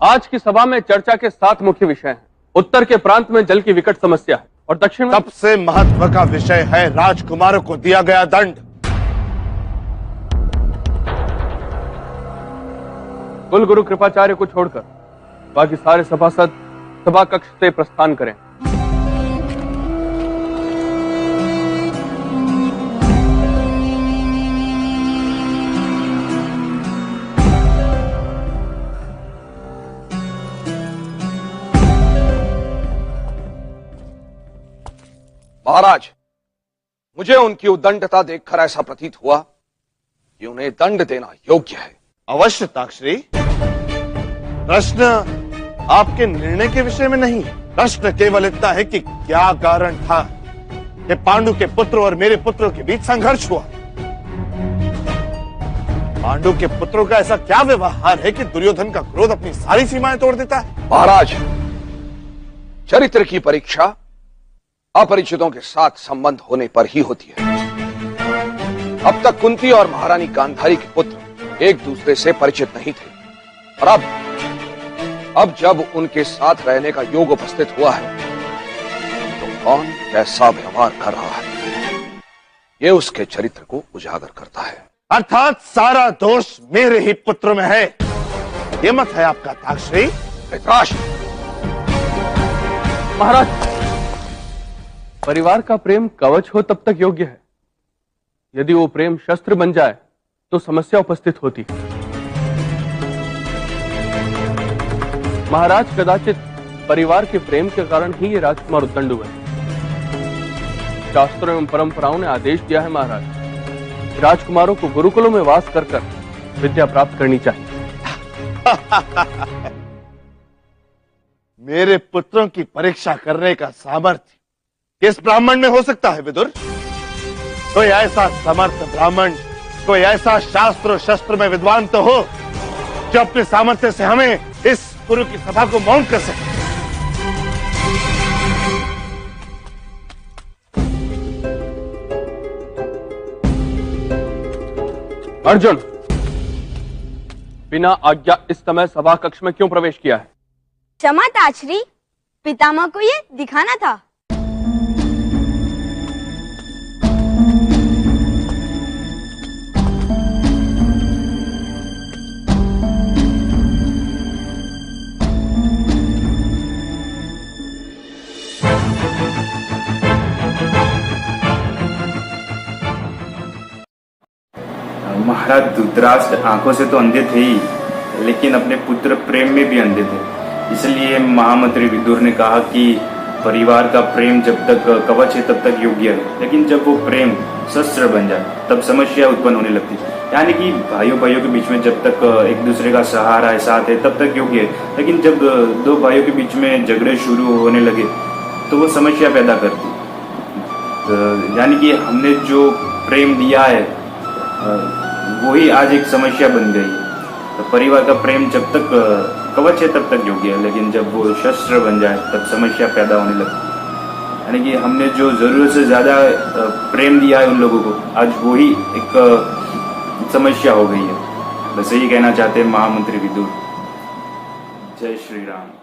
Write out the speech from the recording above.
आज की सभा में चर्चा के 7 मुख्य विषय हैं। उत्तर के प्रांत में जल की विकट समस्या है और दक्षिण में सबसे महत्व का विषय है राजकुमारों को दिया गया दंड। कुल गुरु कृपाचार्य को छोड़कर बाकी सारे सभासद सभा कक्ष से प्रस्थान करें। महाराज, मुझे उनकी उद्दंडता देखकर ऐसा प्रतीत हुआ कि उन्हें दंड देना योग्य है। अवश्य ताक्षरी, प्रश्न आपके निर्णय के विषय में नहीं, प्रश्न केवल इतना है कि क्या कारण था कि पांडु के पुत्र और मेरे पुत्रों के बीच संघर्ष हुआ। पांडु के पुत्रों का ऐसा क्या व्यवहार है कि दुर्योधन का क्रोध अपनी सारी सीमाएं तोड़ देता है? महाराज, चरित्र की परीक्षा अपरिचितों के साथ संबंध होने पर ही होती है। अब तक कुंती और महारानी गांधारी के पुत्र एक दूसरे से परिचित नहीं थे और अब जब उनके साथ रहने का योग उपस्थित हुआ है तो कौन कैसा व्यवहार कर रहा है, ये उसके चरित्र को उजागर करता है। अर्थात सारा दोष मेरे ही पुत्रों में है, ये मत है आपका ताक्षरी? धृतराष्ट्र, महाराज, परिवार का प्रेम कवच हो तब तक योग्य है। यदि वो प्रेम शस्त्र बन जाए तो समस्या उपस्थित होती है। महाराज, कदाचित परिवार के प्रेम के कारण ही ये राजकुमार उद्दंड हुए। शास्त्रों एवं परंपराओं ने आदेश दिया है महाराज, राजकुमारों को गुरुकुलों में वास कर विद्या प्राप्त करनी चाहिए। मेरे पुत्रों की परीक्षा करने का सामर्थ्य किस ब्राह्मण में हो सकता है विदुर? कोई ऐसा समर्थ ब्राह्मण, कोई ऐसा शास्त्र शस्त्र में विद्वान तो हो जो अपने सामर्थ्य से हमें इस गुरु की सभा को मौन कर सके। अर्जुन, बिना आज्ञा इस समय सभा कक्ष में क्यों प्रवेश किया है? क्षमा ताक्षरी, पितामह को ये दिखाना था। महाराज, धृतराष्ट्र आंखों से तो अंधे थे ही, लेकिन अपने पुत्र प्रेम में भी अंधे थे। इसलिए महामंत्री विदुर ने कहा कि परिवार का प्रेम जब तक कवच है तब तक योग्य है, लेकिन जब वो प्रेम शस्त्र बन जाए तब समस्या उत्पन्न होने लगती है। यानी कि भाइयों के बीच में जब तक एक दूसरे का सहारा है, साथ है, तब तक योग्य है, लेकिन जब दो भाइयों के बीच में झगड़े शुरू होने लगे तो वो समस्या पैदा करती। यानी कि हमने जो प्रेम दिया है वही आज एक समस्या बन गई। तो परिवार का प्रेम जब तक कवच है तब तक योग्य है, लेकिन जब वो शस्त्र बन जाए तब समस्या पैदा होने लगती है। यानी कि हमने जो जरूरत से ज्यादा प्रेम दिया है उन लोगों को, आज वही एक समस्या हो गई है। बस यही कहना चाहते हैं महामंत्री विदुर। जय श्री राम।